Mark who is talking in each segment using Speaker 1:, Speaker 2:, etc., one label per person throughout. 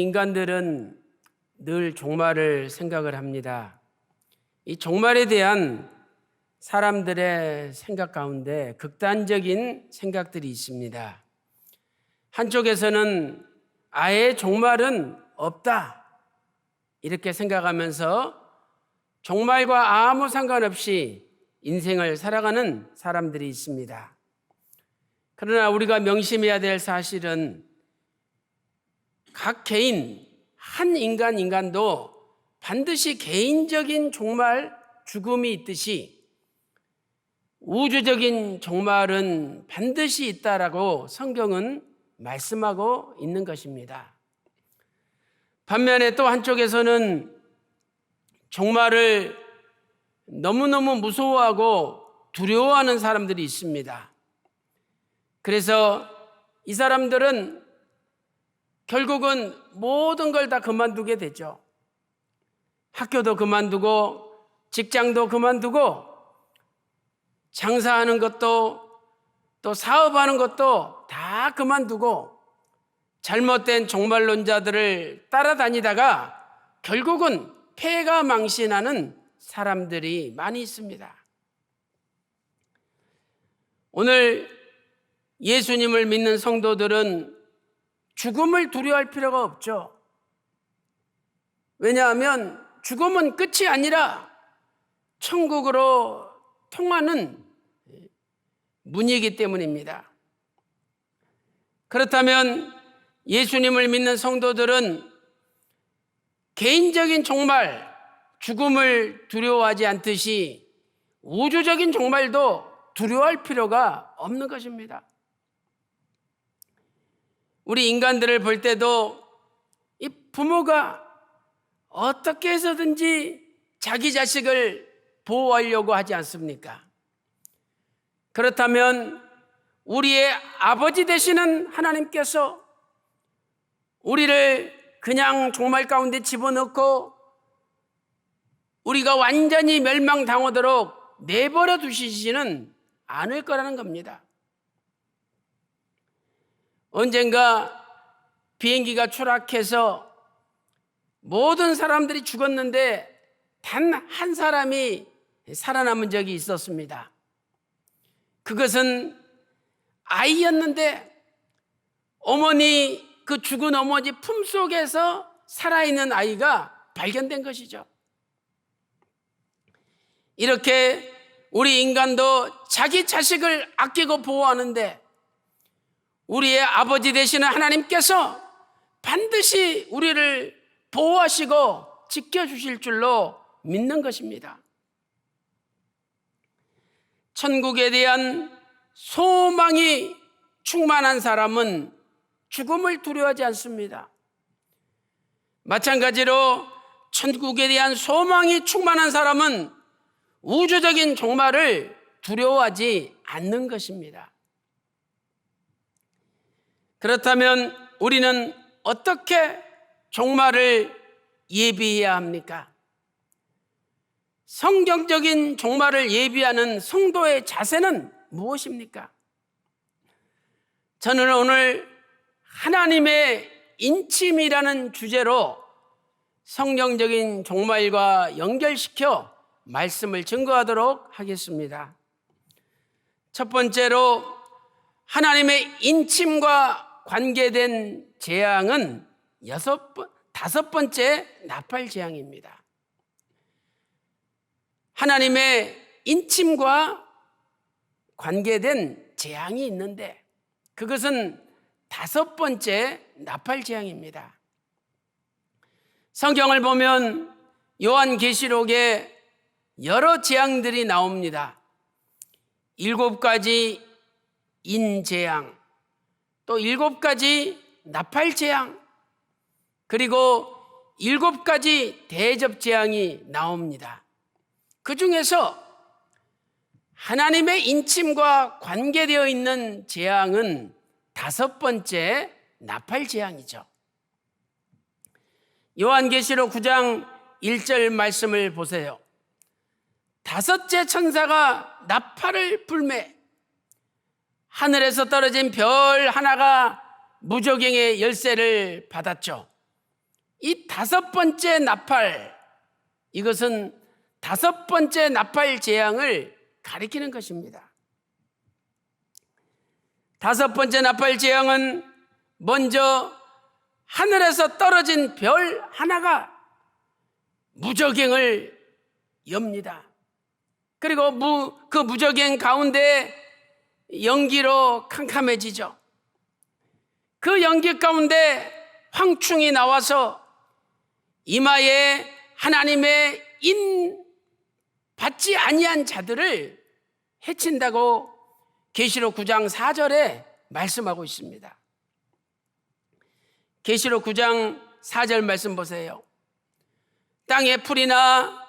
Speaker 1: 인간들은 늘 종말을 생각을 합니다. 이 종말에 대한 사람들의 생각 가운데 극단적인 생각들이 있습니다. 한쪽에서는 아예 종말은 없다 이렇게 생각하면서 종말과 아무 상관없이 인생을 살아가는 사람들이 있습니다. 그러나 우리가 명심해야 될 사실은 각 개인, 한 인간도 반드시 개인적인 종말, 죽음이 있듯이 우주적인 종말은 반드시 있다라고 성경은 말씀하고 있는 것입니다. 반면에 또 한쪽에서는 종말을 너무너무 무서워하고 두려워하는 사람들이 있습니다. 그래서 이 사람들은 결국은 모든 걸 다 그만두게 되죠. 학교도 그만두고 직장도 그만두고 장사하는 것도 또 사업하는 것도 다 그만두고 잘못된 종말론자들을 따라다니다가 결국은 폐가 망신하는 사람들이 많이 있습니다. 오늘 예수님을 믿는 성도들은 죽음을 두려워할 필요가 없죠. 왜냐하면 죽음은 끝이 아니라 천국으로 통하는 문이기 때문입니다. 그렇다면 예수님을 믿는 성도들은 개인적인 종말, 죽음을 두려워하지 않듯이 우주적인 종말도 두려워할 필요가 없는 것입니다. 우리 인간들을 볼 때도 이 부모가 어떻게 해서든지 자기 자식을 보호하려고 하지 않습니까? 그렇다면 우리의 아버지 되시는 하나님께서 우리를 그냥 종말 가운데 집어넣고 우리가 완전히 멸망당하도록 내버려 두시지는 않을 거라는 겁니다. 언젠가 비행기가 추락해서 모든 사람들이 죽었는데 단 한 사람이 살아남은 적이 있었습니다. 그것은 아이였는데 어머니, 그 죽은 어머니 품속에서 살아있는 아이가 발견된 것이죠. 이렇게 우리 인간도 자기 자식을 아끼고 보호하는데 우리의 아버지 되시는 하나님께서 반드시 우리를 보호하시고 지켜주실 줄로 믿는 것입니다. 천국에 대한 소망이 충만한 사람은 죽음을 두려워하지 않습니다. 마찬가지로 천국에 대한 소망이 충만한 사람은 우주적인 종말을 두려워하지 않는 것입니다. 그렇다면 우리는 어떻게 종말을 예비해야 합니까? 성경적인 종말을 예비하는 성도의 자세는 무엇입니까? 저는 오늘 하나님의 인침이라는 주제로 성경적인 종말과 연결시켜 말씀을 증거하도록 하겠습니다. 첫 번째로 하나님의 인침과 관계된 재앙은 다섯 번째 나팔 재앙입니다. 하나님의 인침과 관계된 재앙이 있는데 그것은 다섯 번째 나팔 재앙입니다. 성경을 보면 요한계시록에 여러 재앙들이 나옵니다. 7가지 인재앙, 또 7가지 나팔 재앙, 그리고 7가지 대접 재앙이 나옵니다. 그 중에서 하나님의 인침과 관계되어 있는 재앙은 다섯 번째 나팔 재앙이죠. 요한계시록 9장 1절 말씀을 보세요. 다섯째 천사가 나팔을 불매 하늘에서 떨어진 별 하나가 무저갱의 열쇠를 받았죠. 이 다섯 번째 나팔, 이것은 다섯 번째 나팔 재앙을 가리키는 것입니다. 다섯 번째 나팔 재앙은 먼저 하늘에서 떨어진 별 하나가 무저갱을 엽니다. 그리고 그 무저갱 가운데 연기로 캄캄해지죠. 그 연기 가운데 황충이 나와서 이마에 하나님의 인 받지 아니한 자들을 해친다고 계시록 9장 4절에 말씀하고 있습니다. 계시록 9장 4절 말씀 보세요. 땅의 풀이나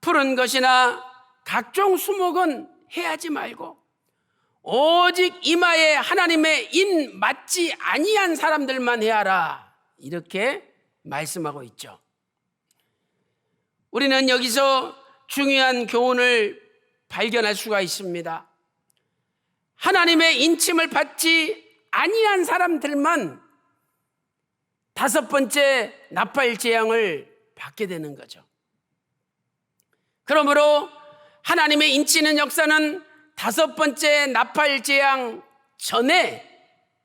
Speaker 1: 푸른 것이나 각종 수목은 해하지 말고 오직 이마에 하나님의 인 맞지 아니한 사람들만 해하라, 이렇게 말씀하고 있죠. 우리는 여기서 중요한 교훈을 발견할 수가 있습니다. 하나님의 인침을 받지 아니한 사람들만 다섯 번째 나팔 재앙을 받게 되는 거죠. 그러므로 하나님의 인치는 역사는 다섯 번째 나팔 재앙 전에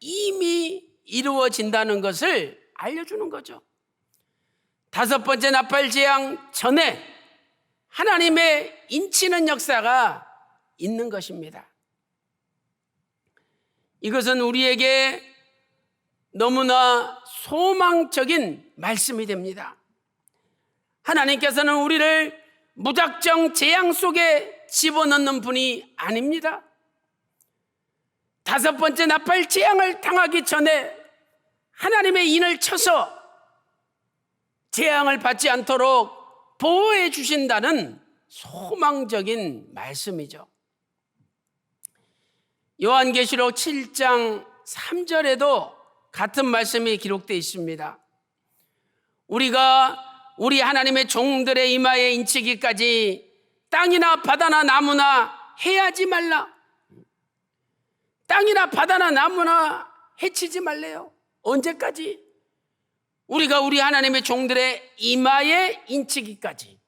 Speaker 1: 이미 이루어진다는 것을 알려주는 거죠. 다섯 번째 나팔 재앙 전에 하나님의 인치는 역사가 있는 것입니다. 이것은 우리에게 너무나 소망적인 말씀이 됩니다. 하나님께서는 우리를 무작정 재앙 속에 집어넣는 분이 아닙니다. 다섯 번째 나팔 재앙을 당하기 전에 하나님의 인을 쳐서 재앙을 받지 않도록 보호해 주신다는 소망적인 말씀이죠. 요한계시록 7장 3절에도 같은 말씀이 기록되어 있습니다. 우리가 우리 하나님의 종들의 이마에 인치기까지 땅이나 바다나 나무나 해하지 말라. 땅이나 바다나 나무나 해치지 말래요. 언제까지? 우리가 우리 하나님의 종들의 이마에 인치기까지.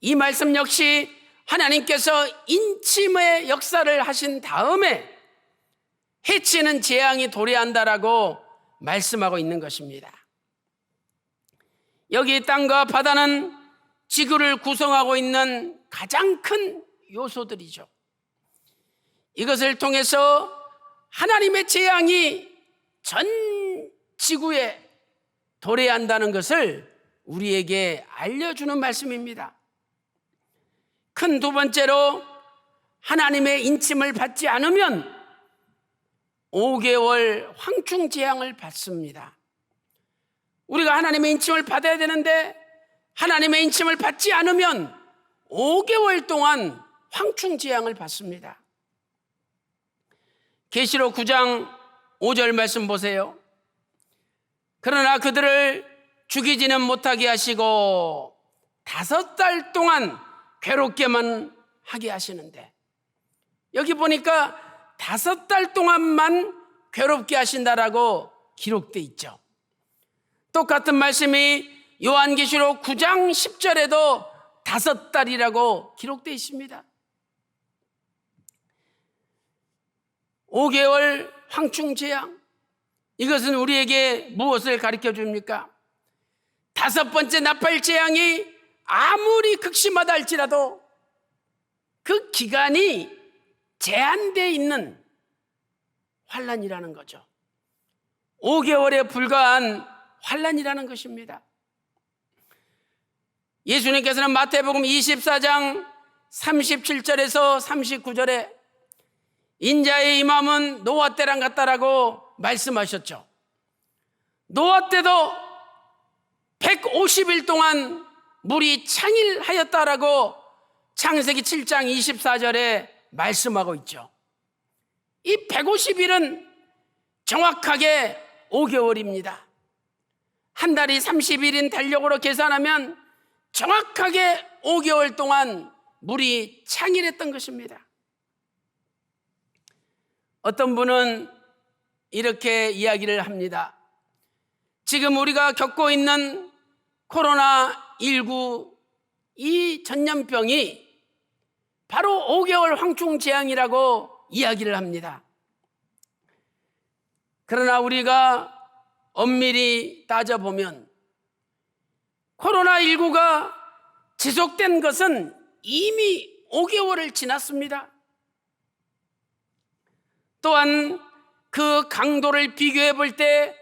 Speaker 1: 이 말씀 역시 하나님께서 인침의 역사를 하신 다음에 해치는 재앙이 도래한다라고 말씀하고 있는 것입니다. 여기 땅과 바다는 지구를 구성하고 있는 가장 큰 요소들이죠. 이것을 통해서 하나님의 재앙이 전 지구에 도래한다는 것을 우리에게 알려주는 말씀입니다. 큰 두 번째로 하나님의 인침을 받지 않으면 5개월 황충 재앙을 받습니다. 우리가 하나님의 인침을 받아야 되는데 하나님의 인침을 받지 않으면 5개월 동안 황충 재앙을 받습니다. 계시록 9장 5절 말씀 보세요. 그러나 그들을 죽이지는 못하게 하시고 5달 동안 괴롭게만 하게 하시는데, 여기 보니까 5달 동안만 괴롭게 하신다라고 기록되어 있죠. 똑같은 말씀이 요한계시록 9장 10절에도 5달이라고 기록되어 있습니다. 5개월 황충 재앙, 이것은 우리에게 무엇을 가르쳐 줍니까? 다섯 번째 나팔 재앙이 아무리 극심하다 할지라도 그 기간이 제한되어 있는 환난이라는 거죠. 5개월에 불과한 환난이라는 것입니다. 예수님께서는 마태복음 24장 37절에서 39절에 인자의 임함은 노아 때랑 같다라고 말씀하셨죠. 노아 때도 150일 동안 물이 창일하였다라고 창세기 7장 24절에 말씀하고 있죠. 이 150일은 정확하게 5개월입니다. 한 달이 30일인 달력으로 계산하면 정확하게 5개월 동안 물이 창일했던 것입니다. 어떤 분은 이렇게 이야기를 합니다. 지금 우리가 겪고 있는 코로나19 이 전염병이 바로 5개월 황충재앙이라고 이야기를 합니다. 그러나 우리가 엄밀히 따져보면 코로나19가 지속된 것은 이미 5개월을 지났습니다. 또한 그 강도를 비교해 볼 때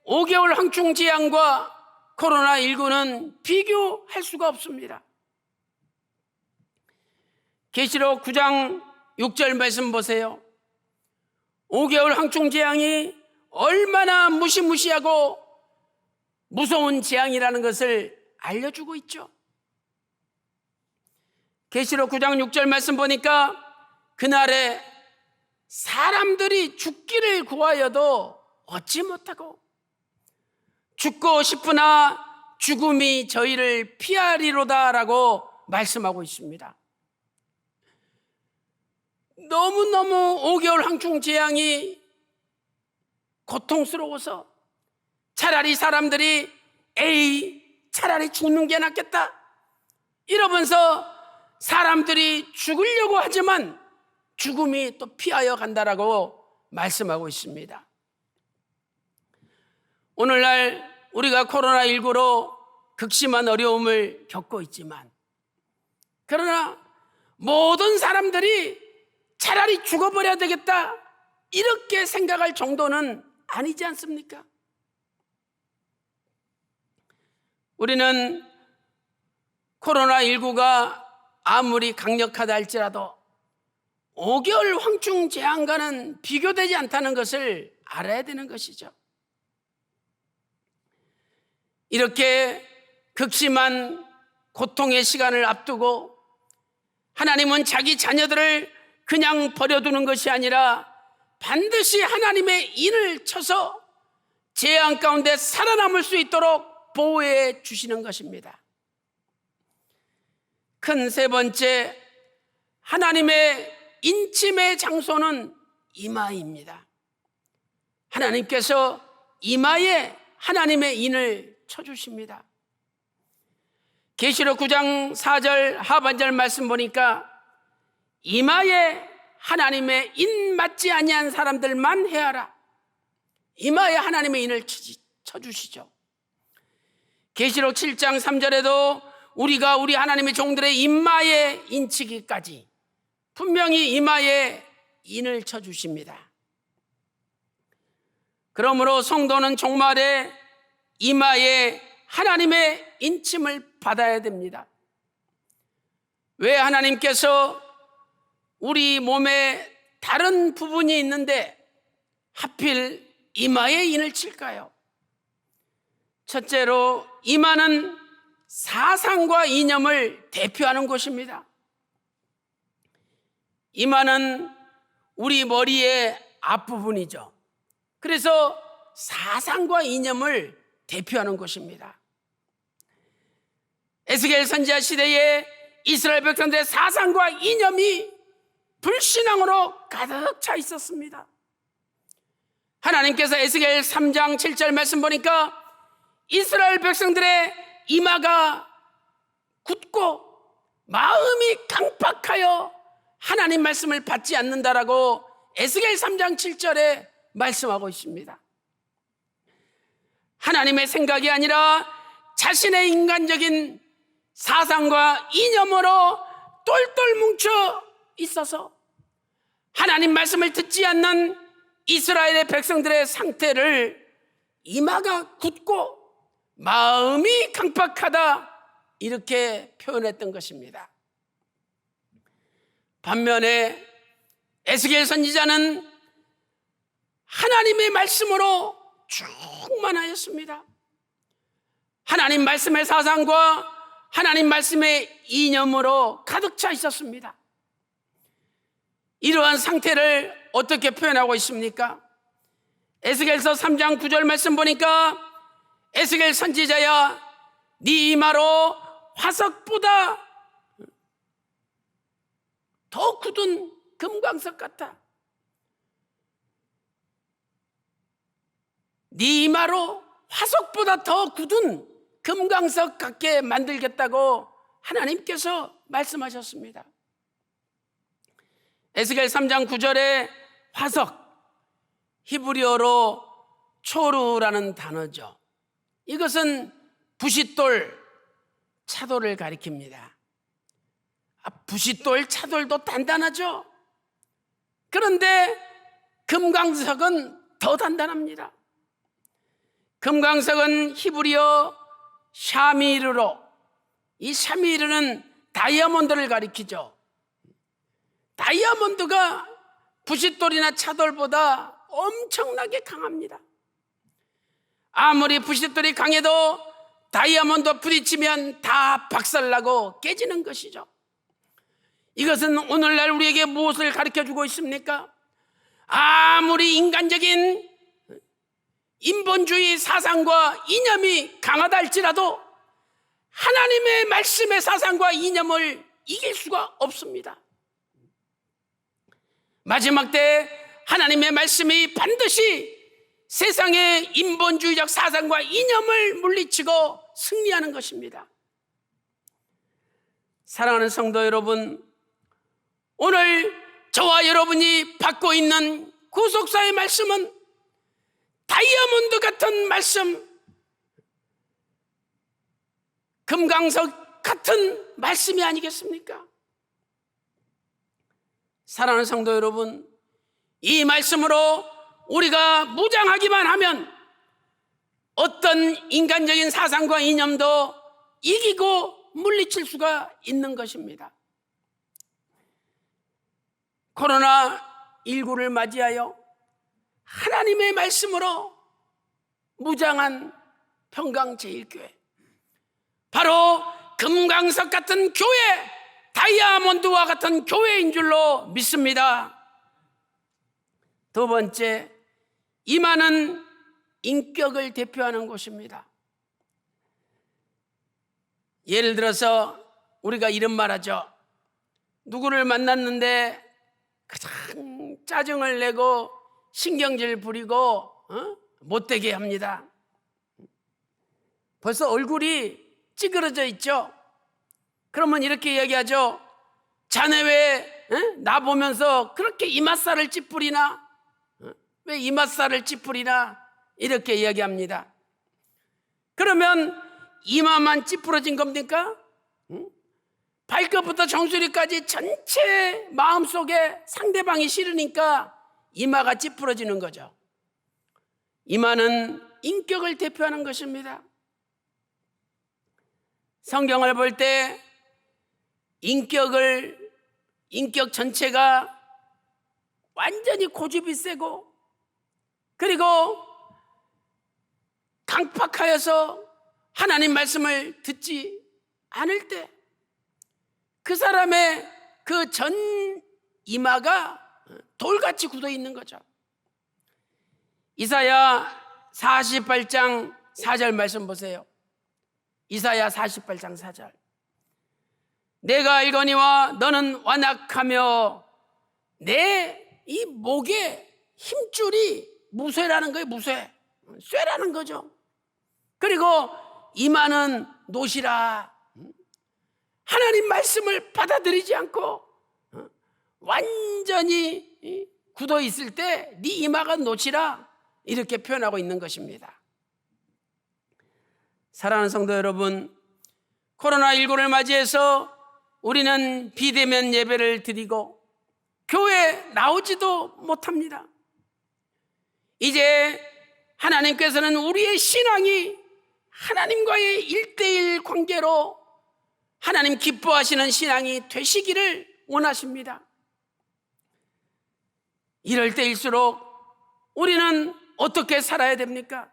Speaker 1: 5개월 황충재앙과 코로나19는 비교할 수가 없습니다. 계시록 9장 6절 말씀 보세요. 5개월 황충재앙이 얼마나 무시무시하고 무서운 재앙이라는 것을 알려주고 있죠. 계시록 9장 6절 말씀 보니까 그날에 사람들이 죽기를 구하여도 얻지 못하고 죽고 싶으나 죽음이 저희를 피하리로다라고 말씀하고 있습니다. 너무너무 5개월 황충재앙이 고통스러워서 차라리 사람들이 차라리 죽는 게 낫겠다 이러면서 사람들이 죽으려고 하지만 죽음이 또 피하여 간다라고 말씀하고 있습니다. 오늘날 우리가 코로나19로 극심한 어려움을 겪고 있지만 그러나 모든 사람들이 차라리 죽어버려야 되겠다 이렇게 생각할 정도는 아니지 않습니까? 우리는 코로나19가 아무리 강력하다 할지라도 5개월 황충재앙과는 비교되지 않다는 것을 알아야 되는 것이죠. 이렇게 극심한 고통의 시간을 앞두고 하나님은 자기 자녀들을 그냥 버려두는 것이 아니라 반드시 하나님의 인을 쳐서 재앙 가운데 살아남을 수 있도록 보호해 주시는 것입니다. 큰 세 번째, 하나님의 인침의 장소는 이마입니다. 하나님께서 이마에 하나님의 인을 쳐주십니다. 계시록 9장 4절 하반절 말씀 보니까 이마에 하나님의 인 맞지 아니한 사람들만 해하라. 이마에 하나님의 인을 쳐주시죠. 계시록 7장 3절에도 우리가 우리 하나님의 종들의 이마에 인치기까지 분명히 이마에 인을 쳐주십니다. 그러므로 성도는 종말에 이마에 하나님의 인침을 받아야 됩니다. 왜 하나님께서 우리 몸에 다른 부분이 있는데 하필 이마에 인을 칠까요? 첫째로 이마는 사상과 이념을 대표하는 곳입니다. 이마는 우리 머리의 앞부분이죠. 그래서 사상과 이념을 대표하는 곳입니다. 에스겔 선지자 시대에 이스라엘 백성들의 사상과 이념이 불신앙으로 가득 차 있었습니다. 하나님께서 에스겔 3장 7절 말씀 보니까 이스라엘 백성들의 이마가 굳고 마음이 강팍하여 하나님 말씀을 받지 않는다라고 에스겔 3장 7절에 말씀하고 있습니다. 하나님의 생각이 아니라 자신의 인간적인 사상과 이념으로 똘똘 뭉쳐 있어서 하나님 말씀을 듣지 않는 이스라엘의 백성들의 상태를 이마가 굳고 마음이 강팍하다 이렇게 표현했던 것입니다. 반면에 에스겔 선지자는 하나님의 말씀으로 충만하였습니다. 하나님 말씀의 사상과 하나님 말씀의 이념으로 가득 차 있었습니다. 이러한 상태를 어떻게 표현하고 있습니까? 에스겔서 3장 9절 말씀 보니까 에스겔 선지자야 네 이마로 화석보다 더 굳은 금광석 같아. 네 이마로 화석보다 더 굳은 금강석 같게 만들겠다고 하나님께서 말씀하셨습니다. 에스겔 3장 9절에 화석, 히브리어로 초르라는 단어죠. 이것은 부싯돌, 차돌을 가리킵니다. 부싯돌, 차돌도 단단하죠. 그런데 금강석은 더 단단합니다. 금강석은 히브리어 샤미르로, 이 샤미르는 다이아몬드를 가리키죠. 다이아몬드가 부싯돌이나 차돌보다 엄청나게 강합니다. 아무리 부싯돌이 강해도 다이아몬드 부딪히면 다 박살나고 깨지는 것이죠. 이것은 오늘날 우리에게 무엇을 가르쳐주고 있습니까? 아무리 인간적인 인본주의 사상과 이념이 강하다 할지라도 하나님의 말씀의 사상과 이념을 이길 수가 없습니다. 마지막 때 하나님의 말씀이 반드시 세상의 인본주의적 사상과 이념을 물리치고 승리하는 것입니다. 사랑하는 성도 여러분, 오늘 저와 여러분이 받고 있는 구속사의 말씀은 다이아몬드 같은 말씀, 금강석 같은 말씀이 아니겠습니까? 사랑하는 성도 여러분, 이 말씀으로 우리가 무장하기만 하면 어떤 인간적인 사상과 이념도 이기고 물리칠 수가 있는 것입니다. 코로나19를 맞이하여 하나님의 말씀으로 무장한 평강제일교회, 바로 금강석 같은 교회, 다이아몬드와 같은 교회인 줄로 믿습니다. 두 번째, 이마는 인격을 대표하는 곳입니다. 예를 들어서 우리가 이런 말 하죠. 누구를 만났는데 가장 짜증을 내고 신경질 부리고 못되게 합니다. 벌써 얼굴이 찌그러져 있죠. 그러면 이렇게 이야기하죠. 자네 왜 나 보면서 그렇게 이맛살을 찌푸리나? 왜 이맛살을 찌푸리나? 이렇게 이야기합니다. 그러면 이마만 찌푸러진 겁니까? 발끝부터 정수리까지 전체 마음속에 상대방이 싫으니까 이마가 찌푸러지는 거죠. 이마는 인격을 대표하는 것입니다. 성경을 볼 때 인격 전체가 완전히 고집이 세고, 그리고 강팍하여서 하나님 말씀을 듣지 않을 때 그 사람의 그 전 이마가 돌같이 굳어 있는 거죠. 이사야 48장 4절 말씀 보세요. 이사야 48장 4절. 내가 알거니와 너는 완악하며 내 이 목에 힘줄이 무쇠라는 거예요. 무쇠, 쇠라는 거죠. 그리고 이마는 노시라. 하나님 말씀을 받아들이지 않고 완전히 굳어 있을 때 네 이마가 노시라, 이렇게 표현하고 있는 것입니다. 사랑하는 성도 여러분, 코로나19를 맞이해서 우리는 비대면 예배를 드리고 교회 나오지도 못합니다. 이제 하나님께서는 우리의 신앙이 하나님과의 1:1 관계로 하나님 기뻐하시는 신앙이 되시기를 원하십니다. 이럴 때일수록 우리는 어떻게 살아야 됩니까?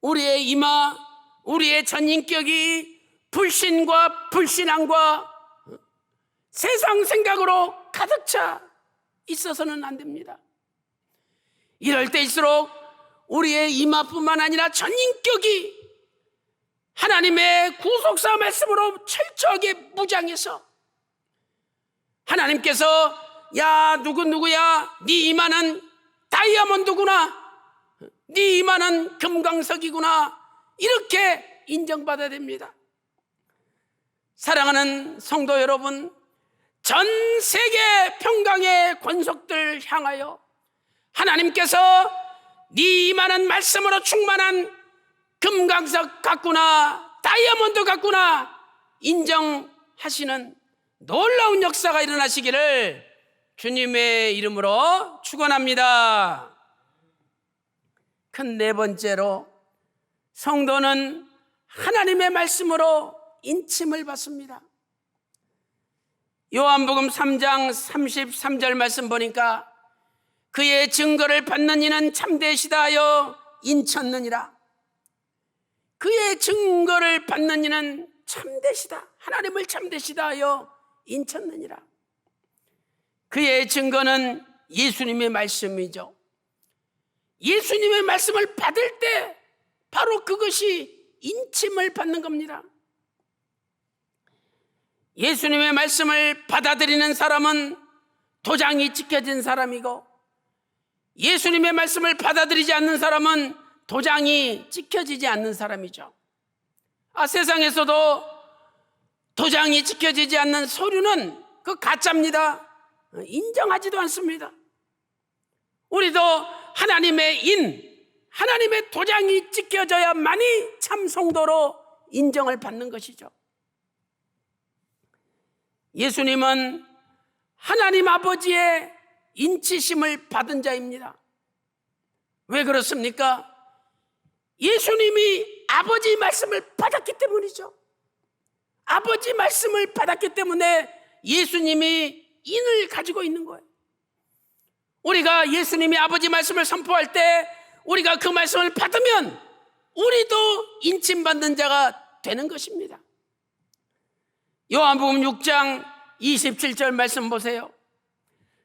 Speaker 1: 우리의 이마, 우리의 전인격이 불신과 불신앙과 세상 생각으로 가득 차 있어서는 안 됩니다. 이럴 때일수록 우리의 이마뿐만 아니라 전인격이 하나님의 구속사 말씀으로 철저하게 무장해서 하나님께서 야 누구야, 네 이마는 다이아몬드구나, 네 이마는 금강석이구나, 이렇게 인정받아야 됩니다. 사랑하는 성도 여러분, 전 세계 평강의 권속들 향하여 하나님께서 네 이마는 말씀으로 충만한 금강석 같구나, 다이아몬드 같구나 인정하시는 놀라운 역사가 일어나시기를 주님의 이름으로 축원합니다. 큰 네 번째로, 성도는 하나님의 말씀으로 인침을 받습니다. 요한복음 3장 33절 말씀 보니까 그의 증거를 받는 이는 참되시다 하여 인쳤느니라. 그의 증거를 받는 이는 참되시다, 하나님을 참되시다 하여 인쳤느니라. 그의 증거는 예수님의 말씀이죠. 예수님의 말씀을 받을 때 바로 그것이 인침을 받는 겁니다. 예수님의 말씀을 받아들이는 사람은 도장이 찍혀진 사람이고, 예수님의 말씀을 받아들이지 않는 사람은 도장이 찍혀지지 않는 사람이죠. 세상에서도 도장이 찍혀지지 않는 서류는 그 가짜입니다. 인정하지도 않습니다. 우리도 하나님의 하나님의 도장이 찍혀져야만이 참 성도로 인정을 받는 것이죠. 예수님은 하나님 아버지의 인치심을 받은 자입니다. 왜 그렇습니까? 예수님이 아버지 말씀을 받았기 때문이죠. 아버지 말씀을 받았기 때문에 예수님이 인을 가지고 있는 거예요. 우리가 예수님이 아버지 말씀을 선포할 때 우리가 그 말씀을 받으면 우리도 인침받는 자가 되는 것입니다. 요한복음 6장 27절 말씀 보세요.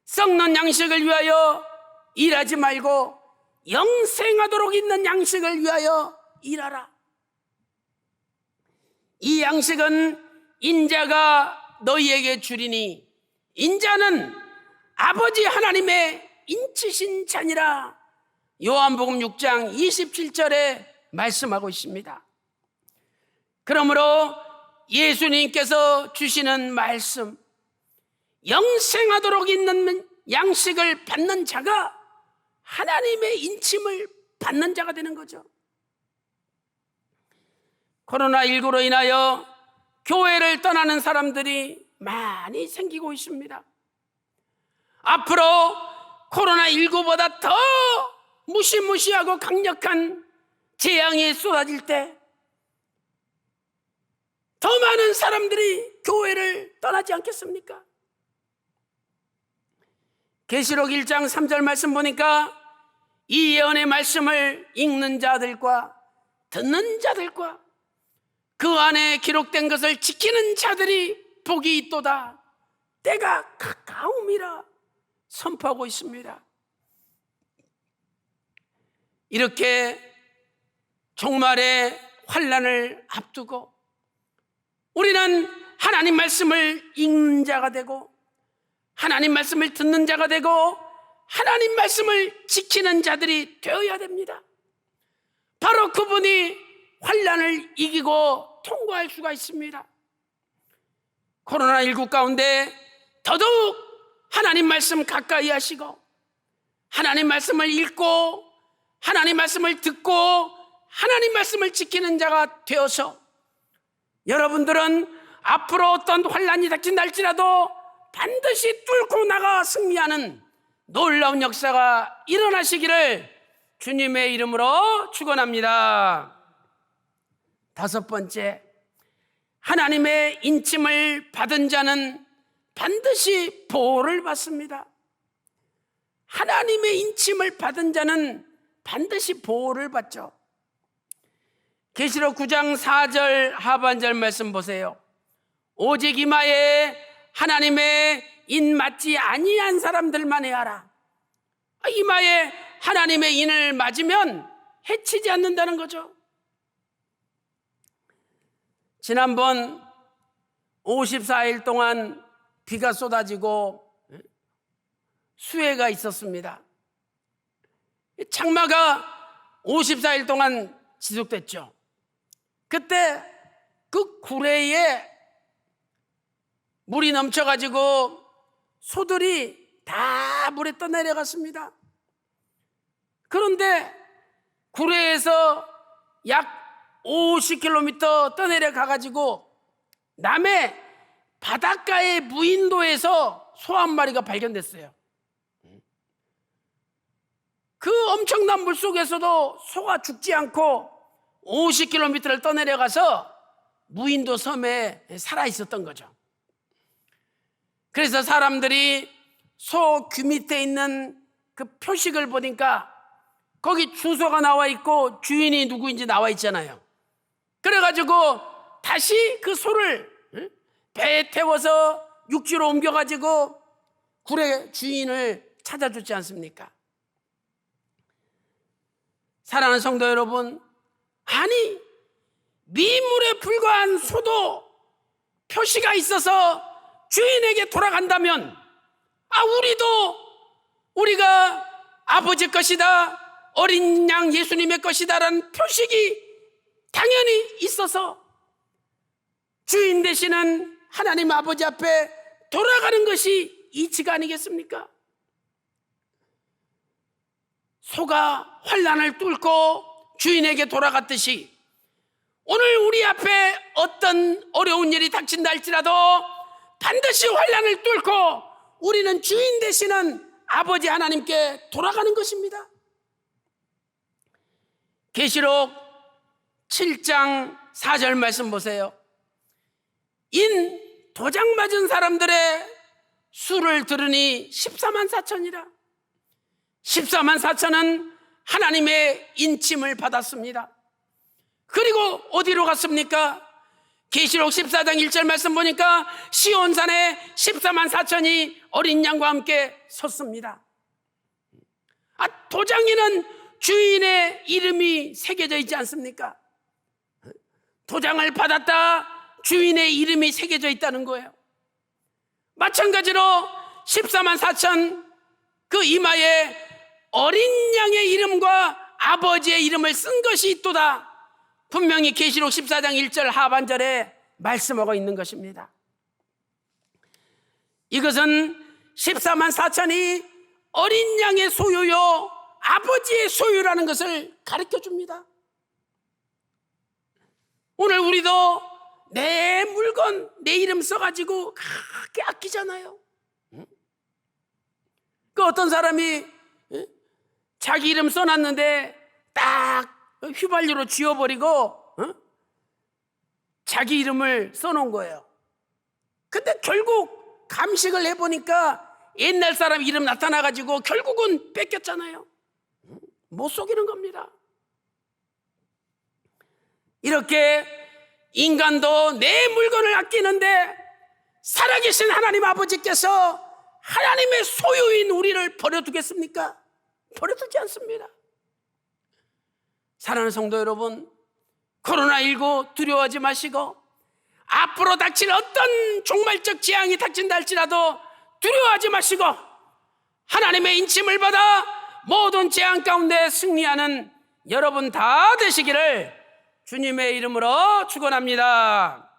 Speaker 1: 썩는 양식을 위하여 일하지 말고 영생하도록 있는 양식을 위하여 일하라. 이 양식은 인자가 너희에게 주리니 인자는 아버지 하나님의 인치신 자니라. 요한복음 6장 27절에 말씀하고 있습니다. 그러므로 예수님께서 주시는 말씀, 영생하도록 있는 양식을 받는 자가 하나님의 인침을 받는 자가 되는 거죠. 코로나19로 인하여 교회를 떠나는 사람들이 많이 생기고 있습니다. 앞으로 코로나19보다 더 무시무시하고 강력한 재앙이 쏟아질 때 더 많은 사람들이 교회를 떠나지 않겠습니까? 계시록 1장 3절 말씀 보니까 이 예언의 말씀을 읽는 자들과 듣는 자들과 그 안에 기록된 것을 지키는 자들이 복이 있도다. 때가 가까움이라 선포하고 있습니다. 이렇게 종말의 환난을 앞두고 우리는 하나님 말씀을 읽는 자가 되고 하나님 말씀을 듣는 자가 되고 하나님 말씀을 지키는 자들이 되어야 됩니다. 바로 그분이 환난을 이기고 통과할 수가 있습니다. 코로나19 가운데 더더욱 하나님 말씀 가까이 하시고 하나님 말씀을 읽고 하나님 말씀을 듣고 하나님 말씀을 지키는 자가 되어서 여러분들은 앞으로 어떤 환난이 닥친달지라도 반드시 뚫고 나가 승리하는 놀라운 역사가 일어나시기를 주님의 이름으로 축원합니다. 다섯 번째, 하나님의 인침을 받은 자는 반드시 보호를 받습니다. 하나님의 인침을 받은 자는 반드시 보호를 받죠. 계시록 9장 4절 하반절 말씀 보세요. 오직 이마에 하나님의 인 맞지 아니한 사람들만 해하라. 이마에 하나님의 인을 맞으면 해치지 않는다는 거죠. 지난번 54일 동안 비가 쏟아지고 수해가 있었습니다. 장마가 54일 동안 지속됐죠. 그때 그 구레에 물이 넘쳐가지고 소들이 다 물에 떠내려갔습니다. 그런데 구레에서 약 50km 떠내려가가지고 남해 바닷가의 무인도에서 소 한 마리가 발견됐어요. 그 엄청난 물 속에서도 소가 죽지 않고 50km를 떠내려가서 무인도 섬에 살아 있었던 거죠. 그래서 사람들이 소 귀 밑에 있는 그 표식을 보니까 거기 주소가 나와 있고 주인이 누구인지 나와 있잖아요. 그래가지고 다시 그 소를 배에 태워서 육지로 옮겨가지고 구레 주인을 찾아주지 않습니까? 사랑하는 성도 여러분, 아니 미물에 불과한 소도 표시가 있어서 주인에게 돌아간다면 우리가 아버지 것이다, 어린 양 예수님의 것이다라는 표식이 당연히 있어서 주인 되시는 하나님 아버지 앞에 돌아가는 것이 이치가 아니겠습니까? 소가 환난을 뚫고 주인에게 돌아갔듯이 오늘 우리 앞에 어떤 어려운 일이 닥친다 할지라도 반드시 환난을 뚫고 우리는 주인 되시는 아버지 하나님께 돌아가는 것입니다. 계시록 7장 4절 말씀 보세요. 인 도장 맞은 사람들의 수를 들으니 14만 4천이라. 14만 4천은 하나님의 인침을 받았습니다. 그리고 어디로 갔습니까? 계시록 14장 1절 말씀 보니까 시온산에 14만 4천이 어린 양과 함께 섰습니다. 도장에는 주인의 이름이 새겨져 있지 않습니까? 도장을 받았다, 주인의 이름이 새겨져 있다는 거예요. 마찬가지로 14만 4천 그 이마에 어린 양의 이름과 아버지의 이름을 쓴 것이 있도다. 분명히 계시록 14장 1절 하반절에 말씀하고 있는 것입니다. 이것은 14만 4천이 어린 양의 소유요 아버지의 소유라는 것을 가르쳐 줍니다. 오늘 우리도 내 물건, 내 이름 써가지고 그렇게 아끼잖아요. 그 어떤 사람이 자기 이름 써놨는데 딱 휘발유로 지워버리고 자기 이름을 써놓은 거예요. 근데 결국 감식을 해보니까 옛날 사람 이름 나타나가지고 결국은 뺏겼잖아요. 못 속이는 겁니다. 이렇게 인간도 내 물건을 아끼는데 살아계신 하나님 아버지께서 하나님의 소유인 우리를 버려두겠습니까? 버려두지 않습니다. 사랑하는 성도 여러분, 코로나19 두려워하지 마시고 앞으로 닥칠 어떤 종말적 재앙이 닥친다 할지라도 두려워하지 마시고 하나님의 인침을 받아 모든 재앙 가운데 승리하는 여러분 다 되시기를 주님의 이름으로 축원합니다.